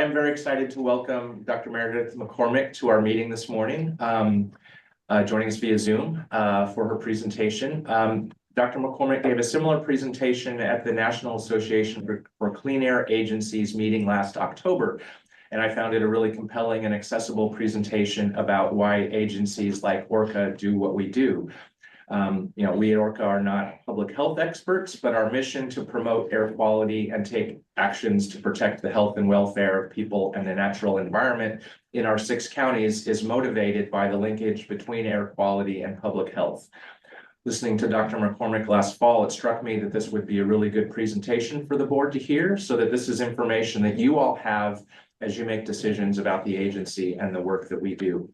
I'm very excited to welcome Dr. Meredith McCormack to our meeting this morning, joining us via Zoom for her presentation. Dr. McCormack gave a similar presentation at the National Association for Clean Air Agencies meeting last October, and I found it a really compelling and accessible presentation about why agencies like ORCAA do what we do. We at ORCAA are not public health experts, but our mission to promote air quality and take actions to protect the health and welfare of people and the natural environment in our 6 counties is motivated by the linkage between air quality and public health. Listening to Dr. McCormack last fall, it struck me that this would be a really good presentation for the board to hear, so that this is information that you all have as you make decisions about the agency and the work that we do.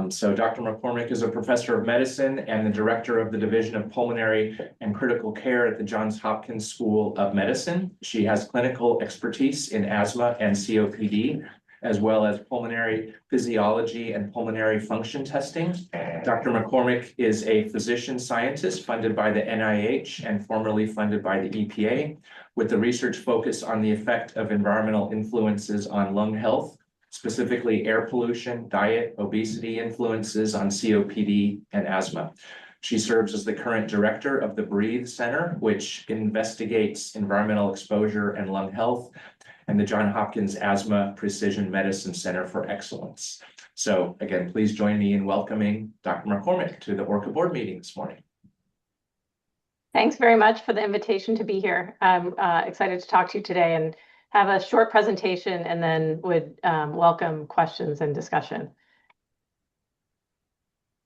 So Dr. McCormack is a professor of medicine and the director of the Division of Pulmonary and Critical Care at the Johns Hopkins School of Medicine. She has clinical expertise in asthma and COPD, as well as pulmonary physiology and pulmonary function testing. Dr. McCormack is a physician scientist funded by the NIH and formerly funded by the EPA, with the research focus on the effect of environmental influences on lung health, specifically air pollution, diet, obesity influences on COPD and asthma. She serves as the current director of the Breathe Center, which investigates environmental exposure and lung health, and the Johns Hopkins Asthma Precision Medicine Center for Excellence. So again, please join me in welcoming Dr. McCormack to the ORCAA board meeting this morning. Thanks very much for the invitation to be here. I'm excited to talk to you today and have a short presentation, and then would welcome questions and discussion.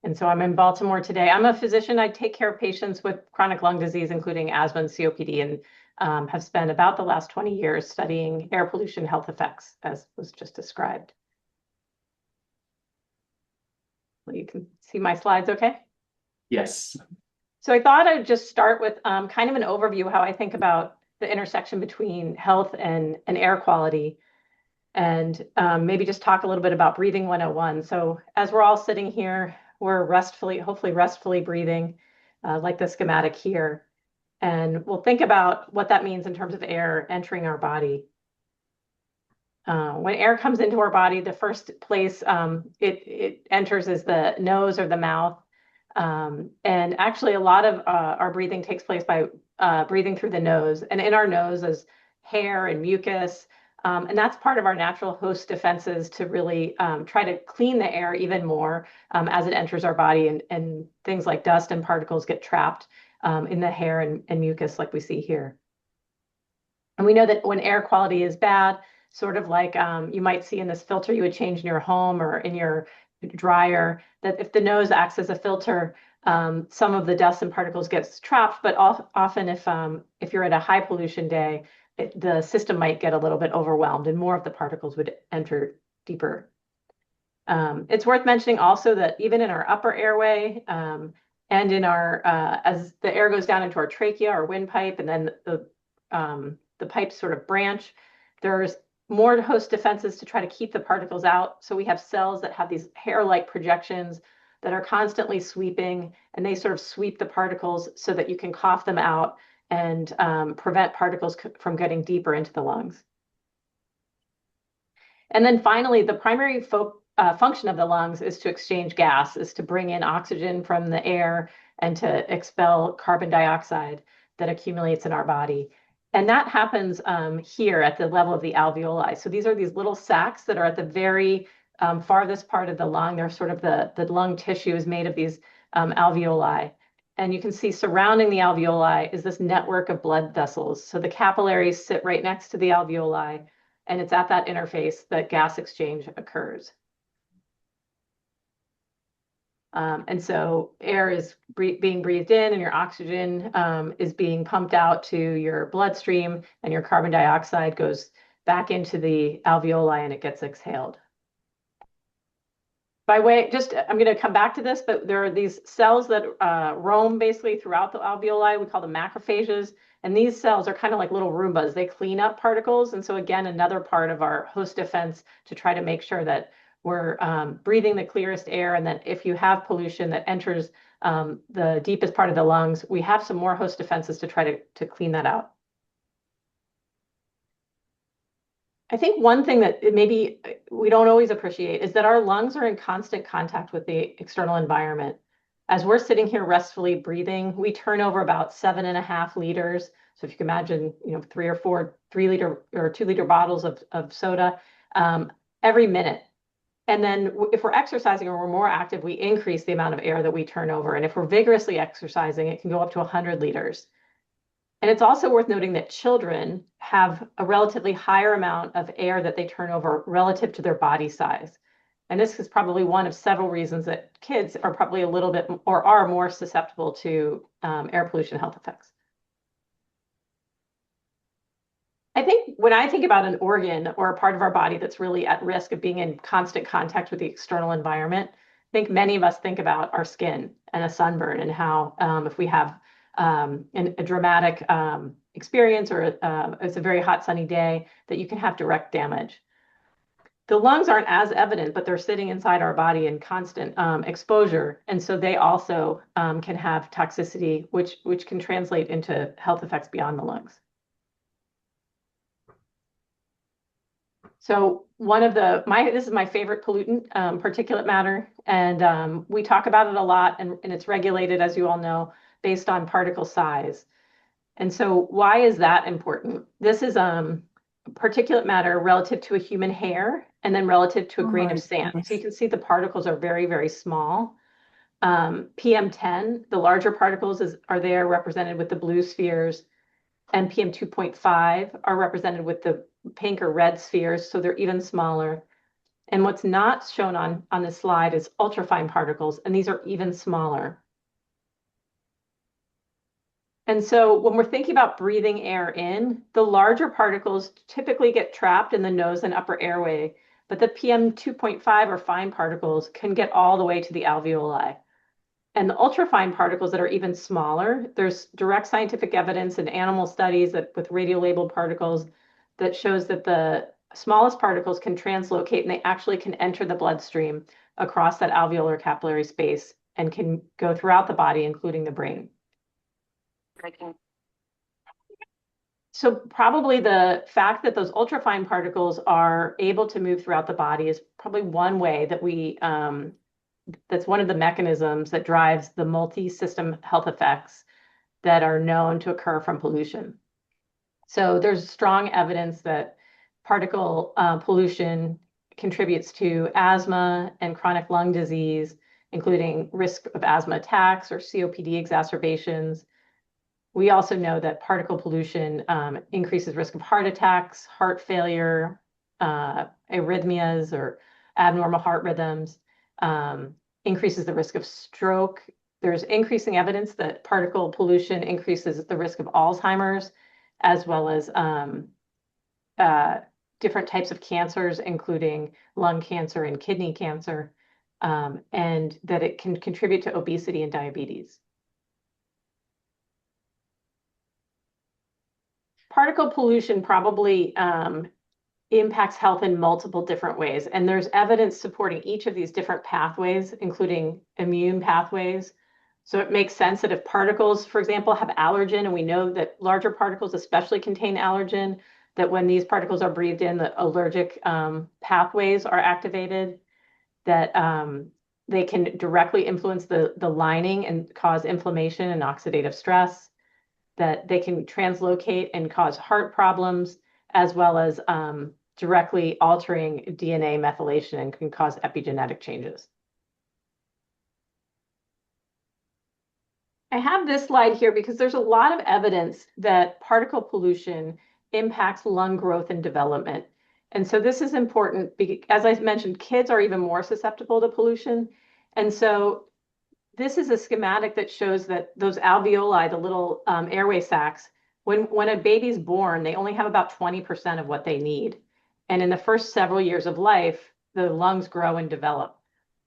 And so I'm in Baltimore today. I'm a physician. I take care of patients with chronic lung disease, including asthma and COPD, and have spent about the last 20 years studying air pollution health effects, as was just described. Well, you can see my slides okay? Yes. So I thought I'd just start with kind of an overview of how I think about the intersection between health and air quality, and maybe just talk a little bit about breathing 101. So as we're all sitting here, we're hopefully restfully breathing, like the schematic here. And we'll think about what that means in terms of air entering our body. When air comes into our body, the first place it enters is the nose or the mouth. And actually, a lot of our breathing takes place by breathing through the nose. And in our nose is hair and mucus. And that's part of our natural host defenses to really try to clean the air even more as it enters our body, and things like dust and particles get trapped in the hair and mucus like we see here. And we know that when air quality is bad, sort of like you might see in this filter you would change in your home or in your dryer, that if the nose acts as a filter, some of the dust and particles gets trapped, but often if you're at a high pollution day, the system might get a little bit overwhelmed and more of the particles would enter deeper. It's worth mentioning also that even in our upper airway and in our, as the air goes down into our trachea or windpipe, and then the pipes sort of branch, there's more host defenses to try to keep the particles out. So we have cells that have these hair-like projections that are constantly sweeping, and they sort of sweep the particles so that you can cough them out and prevent particles from getting deeper into the lungs. And then finally, the primary function of the lungs is to exchange gas, is to bring in oxygen from the air and to expel carbon dioxide that accumulates in our body. And that happens here at the level of the alveoli. So these are these little sacs that are at the very farthest part of the lung. They're sort of the lung tissue is made of these alveoli. And you can see surrounding the alveoli is this network of blood vessels. So the capillaries sit right next to the alveoli, and it's at that interface that gas exchange occurs. And so air is being breathed in, and your oxygen is being pumped out to your bloodstream, and your carbon dioxide goes back into the alveoli and it gets exhaled. I'm going to come back to this, but there are these cells that roam basically throughout the alveoli. We call them macrophages. And these cells are kind of like little Roombas. They clean up particles. And so again, another part of our host defense to try to make sure that we're breathing the clearest air, and that if you have pollution that enters the deepest part of the lungs, we have some more host defenses to try to clean that out. I think one thing that maybe we don't always appreciate is that our lungs are in constant contact with the external environment. As we're sitting here restfully breathing, we turn over about 7.5 liters. So if you can imagine, 3 or 4 3 liter or 2 liter bottles of soda every minute. And then if we're exercising or we're more active, we increase the amount of air that we turn over. And if we're vigorously exercising, it can go up to 100 liters. And it's also worth noting that children have a relatively higher amount of air that they turn over relative to their body size. And this is probably one of several reasons that kids are probably a little bit or are more susceptible to air pollution health effects. I think when I think about an organ or a part of our body that's really at risk of being in constant contact with the external environment, I think many of us think about our skin and a sunburn and how if we have a dramatic experience or it's a very hot sunny day, that you can have direct damage. The lungs aren't as evident, but they're sitting inside our body in constant exposure. And so they also can have toxicity, which can translate into health effects beyond the lungs. So this is my favorite pollutant, particulate matter. And we talk about it a lot, and it's regulated, as you all know, based on particle size. And so why is that important? This is particulate matter relative to a human hair and then relative to a grain of sand. So you can see the particles are very, very small. PM10, the larger particles are there represented with the blue spheres, and PM 2.5 are represented with the pink or red spheres, so they're even smaller. And what's not shown on this slide is ultrafine particles, and these are even smaller. And so when we're thinking about breathing air in, the larger particles typically get trapped in the nose and upper airway, but the PM 2.5 or fine particles can get all the way to the alveoli. And the ultrafine particles that are even smaller, there's direct scientific evidence in animal studies with radiolabeled particles that shows that the smallest particles can translocate and they actually can enter the bloodstream across that alveolar capillary space and can go throughout the body, including the brain. So probably the fact that those ultrafine particles are able to move throughout the body is probably one way that that's one of the mechanisms that drives the multi-system health effects that are known to occur from pollution. So there's strong evidence that particle pollution contributes to asthma and chronic lung disease, including risk of asthma attacks or COPD exacerbations. We also know that particle pollution increases risk of heart attacks, heart failure, arrhythmias or abnormal heart rhythms, increases the risk of stroke. There's increasing evidence that particle pollution increases the risk of Alzheimer's, as well as different types of cancers, including lung cancer and kidney cancer, and that it can contribute to obesity and diabetes. Particle pollution probably impacts health in multiple different ways. And there's evidence supporting each of these different pathways, including immune pathways. So it makes sense that if particles, for example, have allergen, and we know that larger particles especially contain allergen, that when these particles are breathed in, the allergic pathways are activated, that they can directly influence the lining and cause inflammation and oxidative stress, that they can translocate and cause heart problems, as well as directly altering DNA methylation and can cause epigenetic changes. I have this slide here because there's a lot of evidence that particle pollution impacts lung growth and development. And so this is important because, as I mentioned, kids are even more susceptible to pollution. And so this is a schematic that shows that those alveoli, the little airway sacs, when a baby's born, they only have about 20% of what they need. And in the first several years of life, the lungs grow and develop.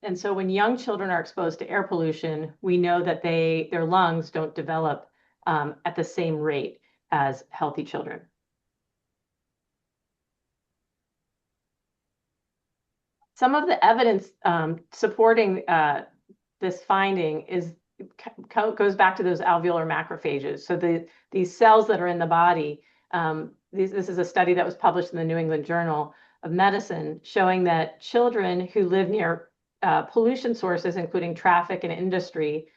And so when young children are exposed to air pollution, we know that their lungs don't develop at the same rate as healthy children. Some of the evidence supporting this finding goes back to those alveolar macrophages. So these cells that are in the body this is a study that was published in the New England Journal of Medicine, showing that children who live near pollution sources, including traffic and industry,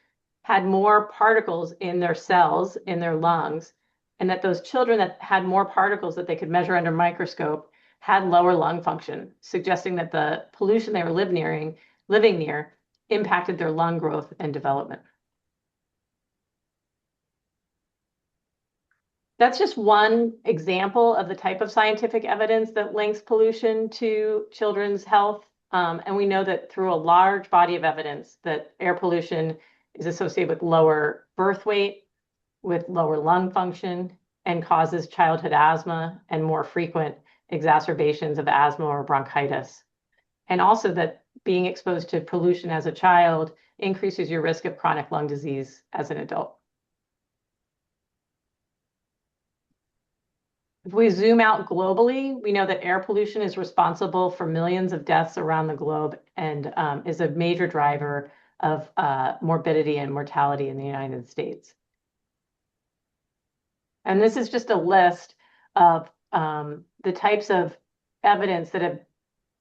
had more particles in their cells, in their lungs, and that those children that had more particles that they could measure under microscope had lower lung function, suggesting that the pollution they were living near impacted their lung growth and development. That's just one example of the type of scientific evidence that links pollution to children's health. And we know that through a large body of evidence that air pollution is associated with lower birth weight, with lower lung function, and causes childhood asthma and more frequent exacerbations of asthma or bronchitis. And also that being exposed to pollution as a child increases your risk of chronic lung disease as an adult. If we zoom out globally, we know that air pollution is responsible for millions of deaths around the globe and is a major driver of morbidity and mortality in the United States. And this is just a list of the types of evidence that have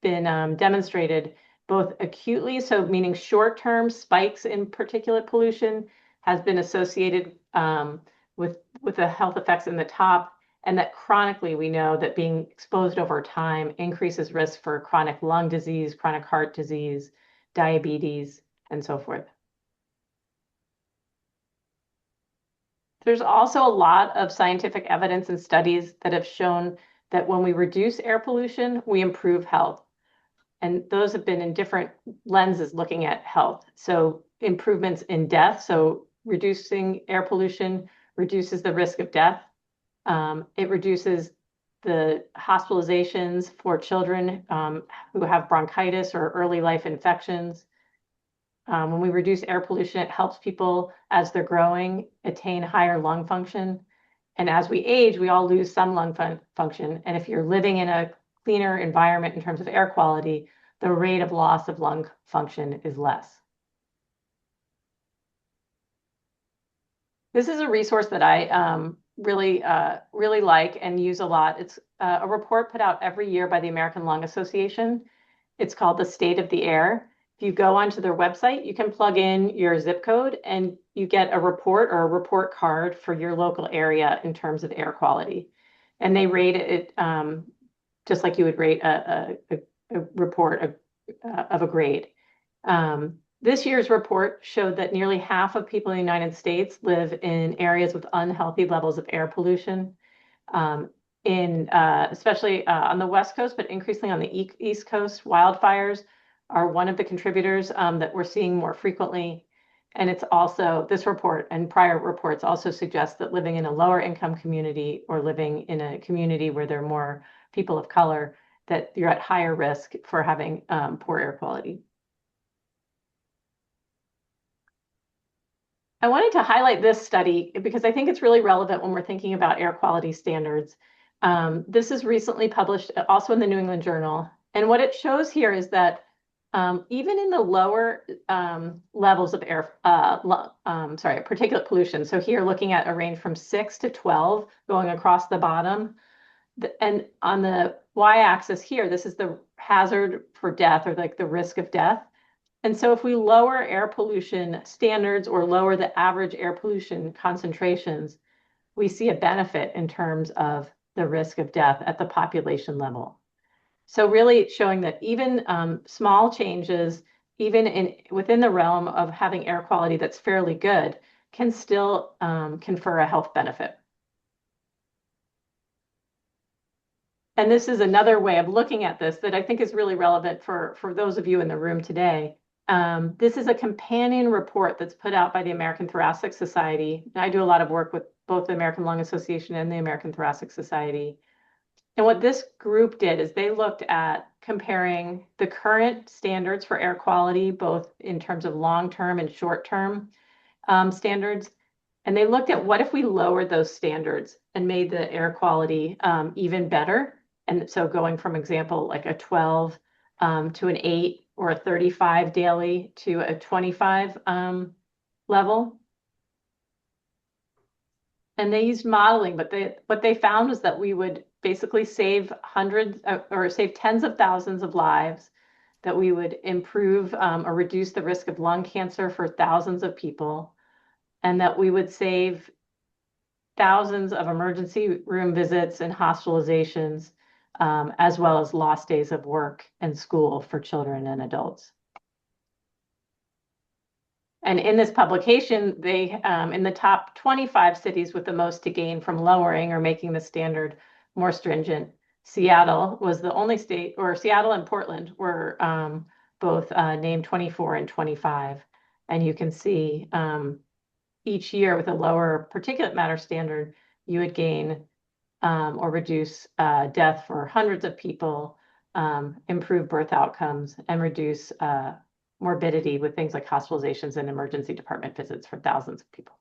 been demonstrated both acutely, so meaning short-term spikes in particulate pollution has been associated with the health effects in the top, and that chronically we know that being exposed over time increases risk for chronic lung disease, chronic heart disease, diabetes, and so forth. There's also a lot of scientific evidence and studies that have shown that when we reduce air pollution, we improve health. And those have been in different lenses looking at health. So improvements in death, so reducing air pollution reduces the risk of death. It reduces the hospitalizations for children who have bronchitis or early life infections. When we reduce air pollution, it helps people as they're growing attain higher lung function. And as we age, we all lose some lung function. And if you're living in a cleaner environment in terms of air quality, the rate of loss of lung function is less. This is a resource that I really like and use a lot. It's a report put out every year by the American Lung Association. It's called The State of the Air. If you go onto their website, you can plug in your zip code and you get a report or a report card for your local area in terms of air quality. And they rate it just like you would rate a report of a grade. This year's report showed that nearly half of people in the United States live in areas with unhealthy levels of air pollution, especially on the West Coast, but increasingly on the East Coast. Wildfires are one of the contributors that we're seeing more frequently. And it's also, this report and prior reports also suggest that living in a lower income community or living in a community where there are more people of color, that you're at higher risk for having poor air quality. I wanted to highlight this study because I think it's really relevant when we're thinking about air quality standards. This is recently published also in the New England Journal. And what it shows here is that even in the lower levels of particulate pollution, so here looking at a range from 6 to 12 going across the bottom, and on the y-axis here, this is the hazard for death or like the risk of death. And so if we lower air pollution standards or lower the average air pollution concentrations, we see a benefit in terms of the risk of death at the population level. So really showing that even small changes, even within the realm of having air quality that's fairly good, can still confer a health benefit. And this is another way of looking at this that I think is really relevant for those of you in the room today. This is a companion report that's put out by the American Thoracic Society. I do a lot of work with both the American Lung Association and the American Thoracic Society. And what this group did is they looked at comparing the current standards for air quality, both in terms of long-term and short-term standards. And they looked at what if we lowered those standards and made the air quality even better. And so going from example, like a 12 to an 8 or a 35 daily to a 25 level. And they used modeling, but what they found was that we would basically save hundreds or save tens of thousands of lives, that we would improve or reduce the risk of lung cancer for thousands of people, and that we would save thousands of emergency room visits and hospitalizations, as well as lost days of work and school for children and adults. And in this publication, they, in the top 25 cities with the most to gain from lowering or making the standard more stringent, Seattle was the only state, or Seattle and Portland were both named 24 and 25. And you can see each year with a lower particulate matter standard, you would gain or reduce death for hundreds of people, improve birth outcomes, and reduce morbidity with things like hospitalizations and emergency department visits for thousands of people.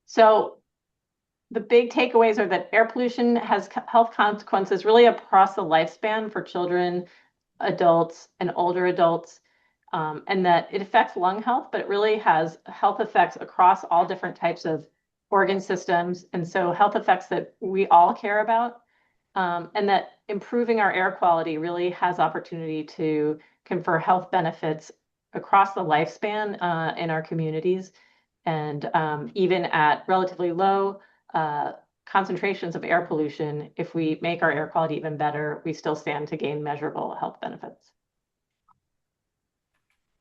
So the big takeaways are that air pollution has health consequences really across the lifespan for children, adults, and older adults, and that it affects lung health, but it really has health effects across all different types of organ systems. And so health effects that we all care about, and that improving our air quality really has opportunity to confer health benefits across the lifespan in our communities. And even at relatively low concentrations of air pollution, if we make our air quality even better, we still stand to gain measurable health benefits.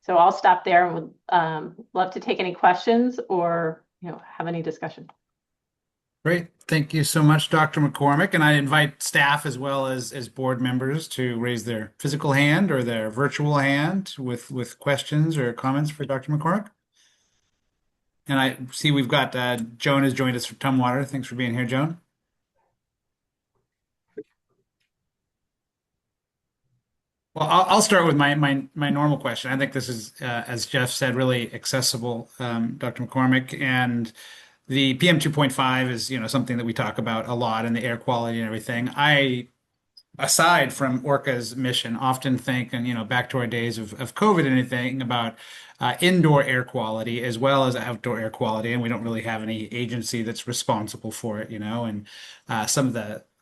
So I'll stop there and would love to take any questions or have any discussion. Great. Thank you so much, Dr. McCormack. And I invite staff as well as board members to raise their physical hand or their virtual hand with questions or comments for Dr. McCormack. And I see we've got Joan has joined us from Tumwater. Thanks for being here, Joan. Well, I'll start with my normal question. I think this is, as Jeff said, really accessible, Dr. McCormack. And the PM 2.5 is, something that we talk about a lot in the air quality and everything. I, aside from ORCAA's mission, often think, and back to our days of COVID and anything about indoor air quality as well as outdoor air quality, and we don't really have any agency that's responsible for it, and some of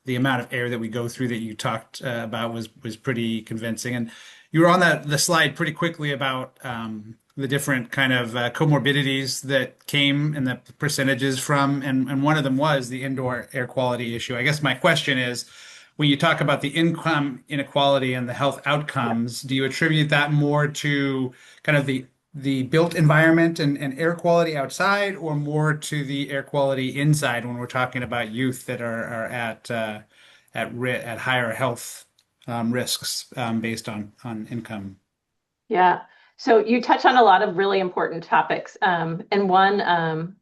the amount of air that we go through that you talked about was pretty convincing. And you were on the slide pretty quickly about the different kind of comorbidities that came and the percentages from, and one of them was the indoor air quality issue. I guess my question is, when you talk about the income inequality and the health outcomes, do you attribute that more to kind of the built environment and air quality outside, or more to the air quality inside when we're talking about youth that are at higher health risks based on income? Yeah. So you touch on a lot of really important topics. And one,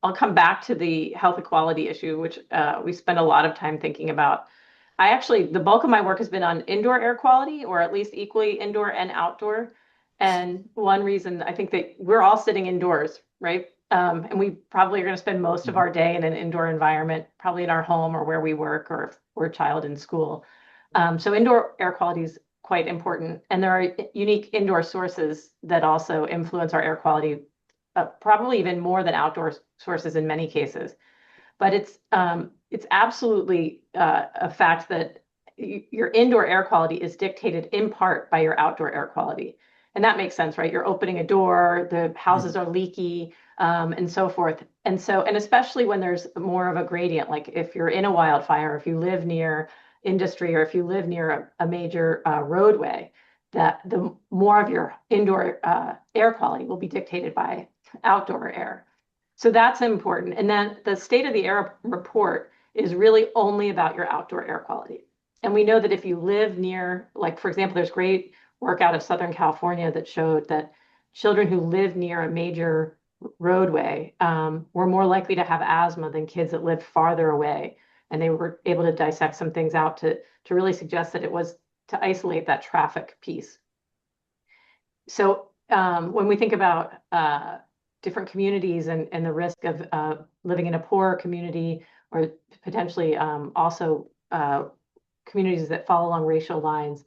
I'll come back to the health equality issue, which we spend a lot of time thinking about. The bulk of my work has been on indoor air quality, or at least equally indoor and outdoor. And one reason I think that we're all sitting indoors, right? And we probably are going to spend most of our day in an indoor environment, probably in our home or where we work, or if we're a child in school. So indoor air quality is quite important. And there are unique indoor sources that also influence our air quality, probably even more than outdoor sources in many cases. But it's absolutely a fact that your indoor air quality is dictated in part by your outdoor air quality. And that makes sense, right? You're opening a door, the houses are leaky, and so forth. And especially when there's more of a gradient, like if you're in a wildfire, if you live near industry, or if you live near a major roadway, that the more of your indoor air quality will be dictated by outdoor air. So that's important. And then the state of the air report is really only about your outdoor air quality. And we know that if you live near, like, for example, there's great work out of Southern California that showed that children who live near a major roadway were more likely to have asthma than kids that lived farther away. And they were able to dissect some things out to really suggest that it was to isolate that traffic piece. So when we think about different communities and the risk of living in a poor community, or potentially also communities that fall along racial lines,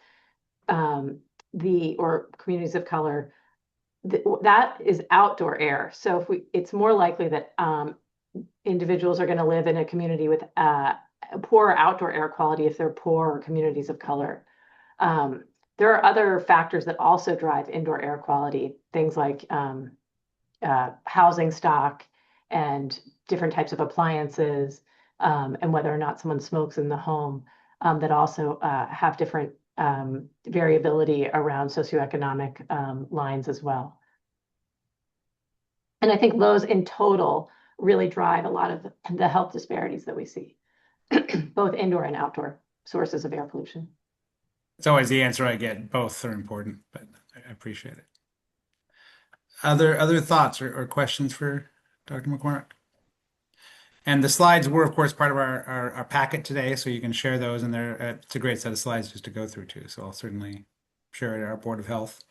or communities of color, that is outdoor air. So it's more likely that individuals are going to live in a community with poor outdoor air quality if they're poor communities of color. There are other factors that also drive indoor air quality, things like housing stock and different types of appliances, and whether or not someone smokes in the home, that also have different variability around socioeconomic lines as well. And I think those in total really drive a lot of the health disparities that we see, both indoor and outdoor sources of air pollution. It's always the answer I get. Both are important, but I appreciate it. Other thoughts or questions for Dr. McCormack? And the slides were, of course, part of our packet today, so you can share those, and it's a great set of slides just to go through too. So I'll certainly share it at our Board of Health.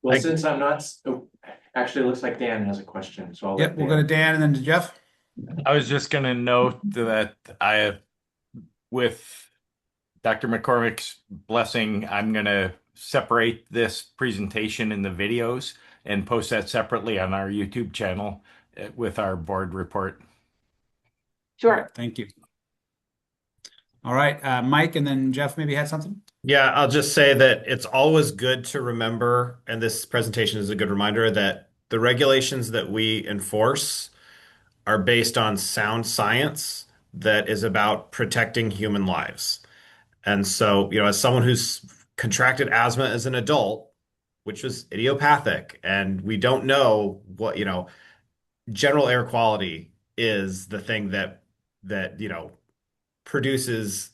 Well, since I'm not, actually, it looks like Dan has a question, so I'll let Yep, we'll Dan. go to Dan and then to Jeff. I was just going to note that with Dr. McCormack's blessing, I'm going to separate this presentation in the videos and post that separately on our YouTube channel with our board report. Sure. Thank you. All right, Mike, and then Jeff maybe had something. Yeah, I'll just say that it's always good to remember, and this presentation is a good reminder, that the regulations that we enforce are based on sound science that is about protecting human lives. And so, as someone who's contracted asthma as an adult, which was idiopathic, and we don't know what, general air quality is the thing that produces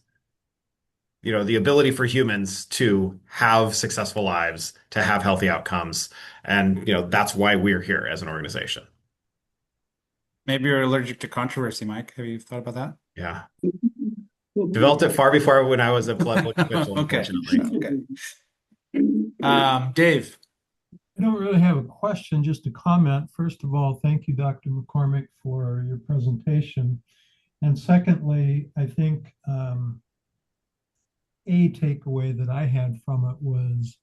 the ability for humans to have successful lives, to have healthy outcomes. And, that's why we're here as an organization. Maybe you're allergic to controversy, Mike. Have you thought about that? Yeah. Developed it far before when I was a political official, Okay. unfortunately. Okay. Dave. I don't really have a question, just a comment. First of all, thank you, Dr. McCormack, for your presentation. And secondly, I think a takeaway that I had from it was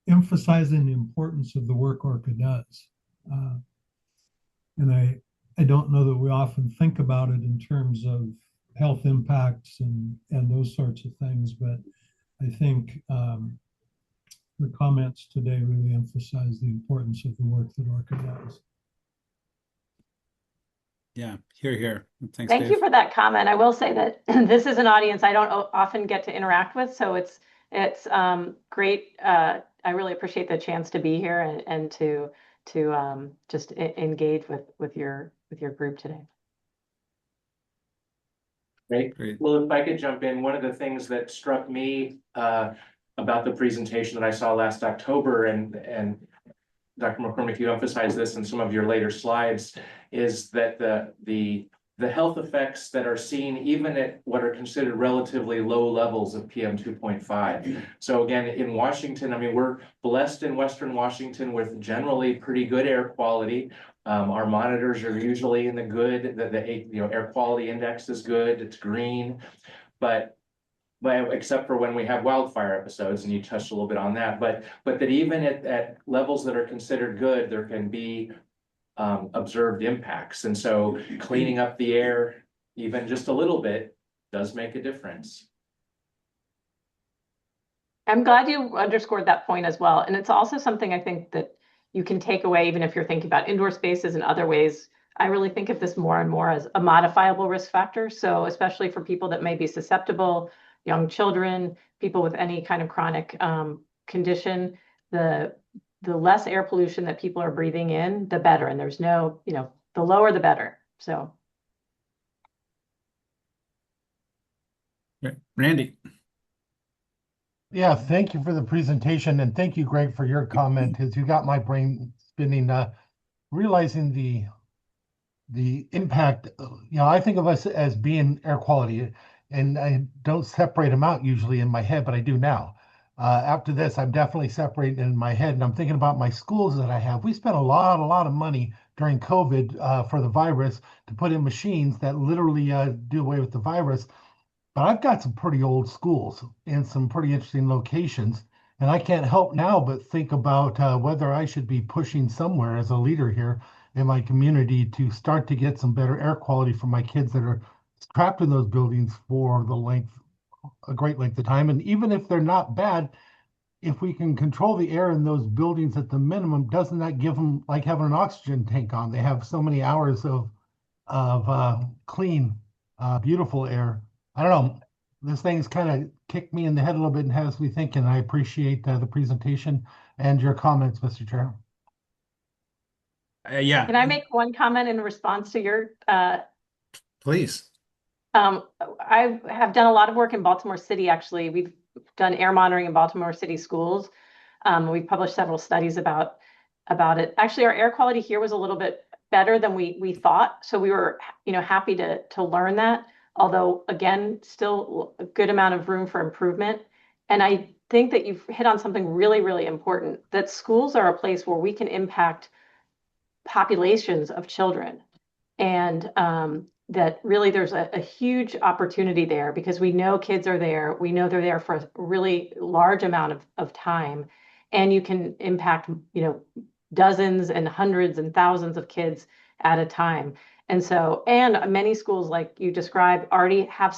emphasizing the importance of the work ORCAA does. And I don't know that we often think about it in terms of health impacts and those sorts of things, but I think the comments today really emphasize the importance of the work that ORCAA does. Yeah, here. Thanks, Thank Dave. you for that comment. I will say that this is an audience I don't often get to interact with, so it's great. I really appreciate the chance to be here and to just engage with your group today. Great. Great. Well, if I could jump in, one of the things that struck me about the presentation that I saw last October, and Dr. McCormack, you emphasized this in some of your later slides, is that the health effects that are seen even at what are considered relatively low levels of PM 2.5. So again, in Washington, I mean, we're blessed in Western Washington with generally pretty good air quality. Our monitors are usually in the good, the air quality index is good, it's green, but except for when we have wildfire episodes, and you touched a little bit on that, but that even at levels that are considered good, there can be observed impacts. And so cleaning up the air, even just a little bit, does make a difference. I'm glad you underscored that point as well. And it's also something I think that you can take away, even if you're thinking about indoor spaces and other ways. I really think of this more and more as a modifiable risk factor. So especially for people that may be susceptible, young children, people with any kind of chronic condition, the less air pollution that people are breathing in, the better. And there's no, the lower, the better. So. Randy. Yeah, thank you for the presentation, and thank you, Greg, for your comment, as you got my brain spinning, realizing the impact. I think of us as being air quality, and I don't separate them out usually in my head, but I do now. After this, I'm definitely separating in my head, and I'm thinking about my schools that I have. We spend a lot of money during COVID for the virus to put in machines that literally do away with the virus. But I've got some pretty old schools in some pretty interesting locations. And I can't help now but think about whether I should be pushing somewhere as a leader here in my community to start to get some better air quality for my kids that are trapped in those buildings for a great length of time. And even if they're not bad, if we can control the air in those buildings at the minimum, doesn't that give them like having an oxygen tank on? They have so many hours of clean, beautiful air. I don't know. This thing's kind of kicked me in the head a little bit and has me thinking. I appreciate the presentation and your comments, Mr. Chair. Yeah, Can I make one comment in response to your please. I have done a lot of work in Baltimore City, actually. We've done air monitoring in Baltimore City schools. We've published several studies about it. Actually, our air quality here was a little bit better than we thought. So we were, happy to learn that. Although, again, still a good amount of room for improvement. And I think that you've hit on something really, really important, that schools are a place where we can impact populations of children. And that really there's a huge opportunity there because we know kids are there. We know they're there for a really large amount of time. And you can impact, dozens and hundreds and thousands of kids at a time. And many schools, like you described, already have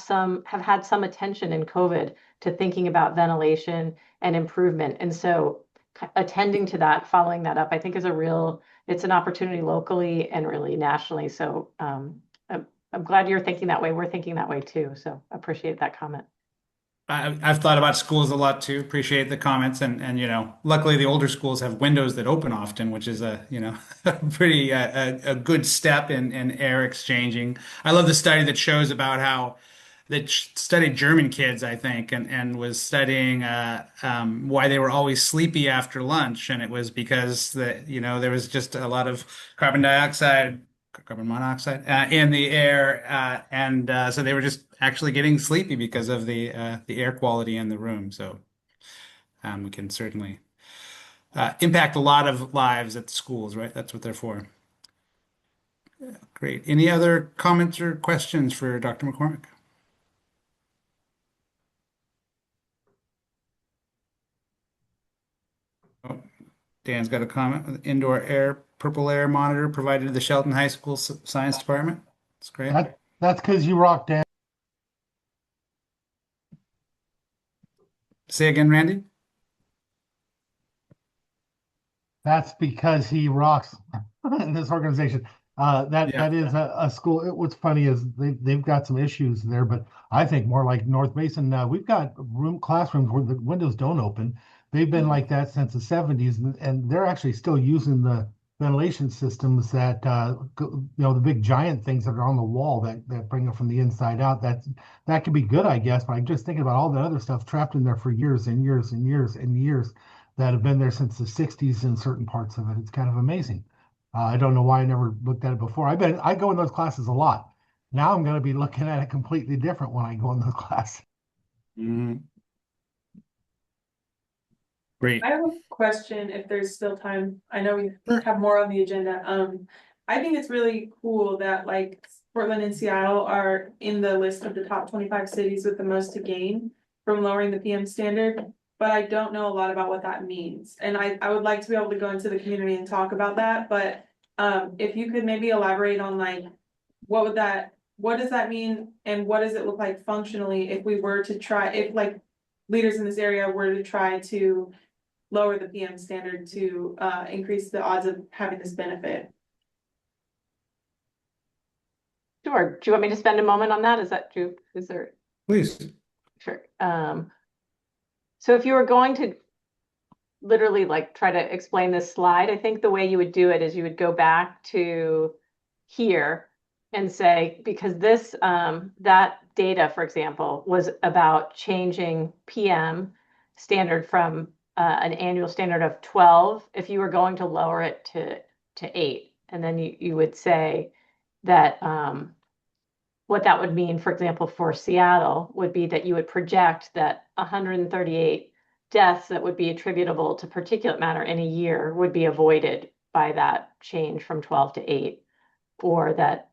had some attention in COVID to thinking about ventilation and improvement. And so attending to that, following that up, I think it's an opportunity locally and really nationally. So I'm glad you're thinking that way. We're thinking that way too. So appreciate that comment. I've thought about schools a lot too. Appreciate the comments, and luckily the older schools have windows that open often, which is a pretty a good step in air exchanging. I love the study that shows about how that studied German kids, I think, and was studying why they were always sleepy after lunch, and it was because there was just a lot of carbon monoxide in the air, and so they were just actually getting sleepy because of the air quality in the room. So we can certainly impact a lot of lives at the schools, right? That's what they're for. Great. Any other comments or questions for Dr. McCormack? Oh, Dan's got a comment. Indoor air, purple air monitor provided to the Shelton High School Science Department. That's great. That's because you rock, Dan. Say again, Randy? That's because he rocks in this organization. That Yeah. is a school. What's funny is they've got some issues there, but I think more like North Mason. We've got classrooms where the windows don't open. They've been like that since the 70s, and they're actually still using the ventilation systems that the big giant things that are on the wall that bring it from the inside out. That could be good, I guess. But I'm just thinking about all the other stuff trapped in there for years and years and years and years that have been there since the 60s in certain parts of it. It's kind of amazing. I don't know why I never looked at it before. I go in those classes a lot. Now I'm going to be looking at it completely different when I go in those classes. Mhm. Great. I have a question if there's still time. I know we have more on the agenda. I think it's really cool that like Portland and Seattle are in the list of the top 25 cities with the most to gain from lowering the PM standard, but I don't know a lot about what that means. And I would like to be able to go into the community and talk about that, but if you could maybe elaborate on like, what does that mean? And what does it look like functionally if we were to try, if like leaders in this area were to try to lower the PM standard to increase the odds of having this benefit? Sure. Do you want me to spend a moment on that? Is there? Please. Sure. So if you were going to literally like try to explain this slide, I think the way you would do it is you would go back to here and say, because this, that data, for example, was about changing PM standard from an annual standard of 12, if you were going to lower it to 8. And then you would say that what that would mean, for example, for Seattle would be that you would project that 138 deaths that would be attributable to particulate matter in a year would be avoided by that change from 12 to 8, or that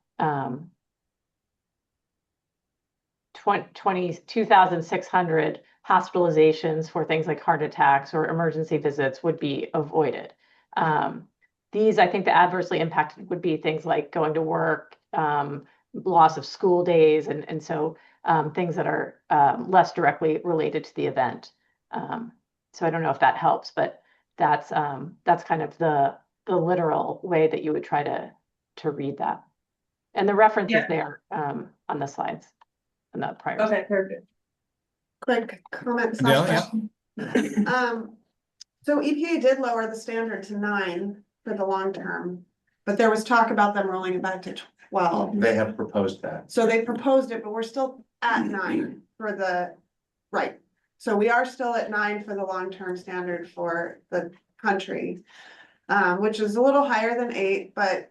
2,600 hospitalizations for things like heart attacks or emergency visits would be avoided. These, I think the adversely impacted would be things like going to work, loss of school days, and so things that are less directly related to the event. So I don't know if that helps, but that's kind of the literal way that you would try to read that. And the reference is there on the slides, on the prior. Okay, perfect. Quick comment Adele, slash yeah. question. So EPA did lower the standard to 9 for the long term, but there was talk about them rolling it back to 12. They have proposed that. So they proposed it, but we're still at 9 for the, right. So we are still at 9 for the long-term standard for the country, which is a little higher than 8, but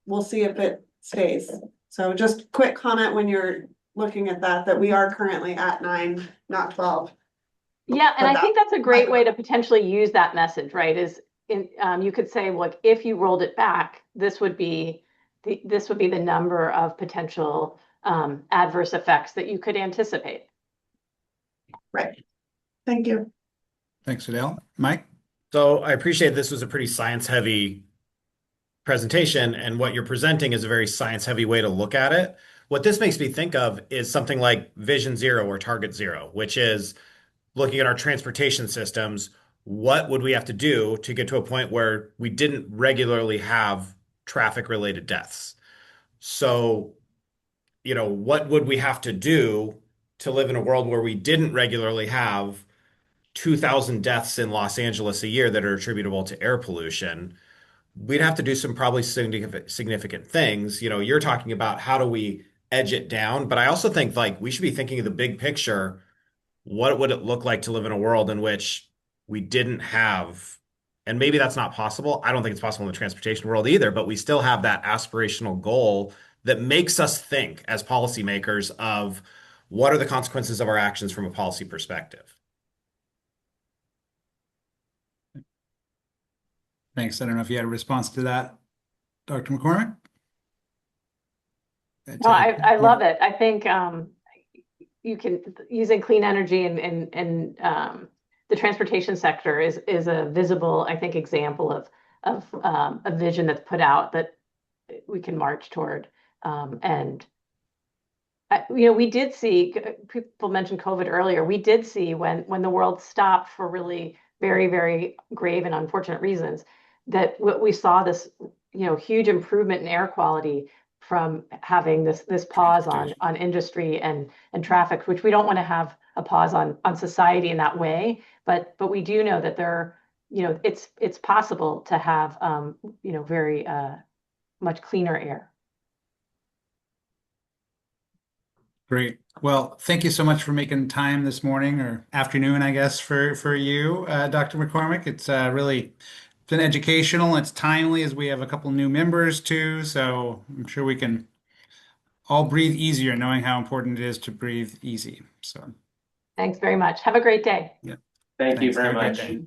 we'll see if it stays. So just quick comment when you're looking at that we are currently at 9, not 12. Yeah, and But I think that's a great way to potentially use that message, right? Is in you could say, look, if you rolled it back, this would be the number of potential adverse effects that you could anticipate. Right. Thank you. Thanks, Adele. Mike? So I appreciate this was a pretty science-heavy presentation, and what you're presenting is a very science-heavy way to look at it. What this makes me think of is something like Vision Zero or Target Zero, which is looking at our transportation systems. What would we have to do to get to a point where we didn't regularly have traffic-related deaths? So, what would we have to do to live in a world where we didn't regularly have 2,000 deaths in Los Angeles a year that are attributable to air pollution? We'd have to do some probably significant things. You're talking about how do we edge it down, but I also think like we should be thinking of the big picture. What would it look like to live in a world in which we didn't have, and maybe that's not possible. I don't think it's possible in the transportation world either, but we still have that aspirational goal that makes us think as policymakers of what are the consequences of our actions from a policy perspective. Thanks. I don't know if you had a response to that, Dr. McCormack? No, I love it. I think you can, using clean energy and the transportation sector is a visible, I think, example of a vision that's put out that we can march toward. And we did see, people mentioned COVID earlier, we did see when the world stopped for really very, very grave and unfortunate reasons, that we saw this huge improvement in air quality from having this pause on industry and traffic, which we don't want to have a pause on society in that way, but we do know that it's possible to have very much cleaner air. Great. Well, thank you so much for making time this morning or afternoon, I guess, for you, Dr. McCormack. It's really been educational. It's timely as we have a couple new members too, so I'm sure we can all breathe easier knowing how important it is to breathe easy. So thanks very much. Have a great day. yeah. Thank you Thanks. very Have a great much. day.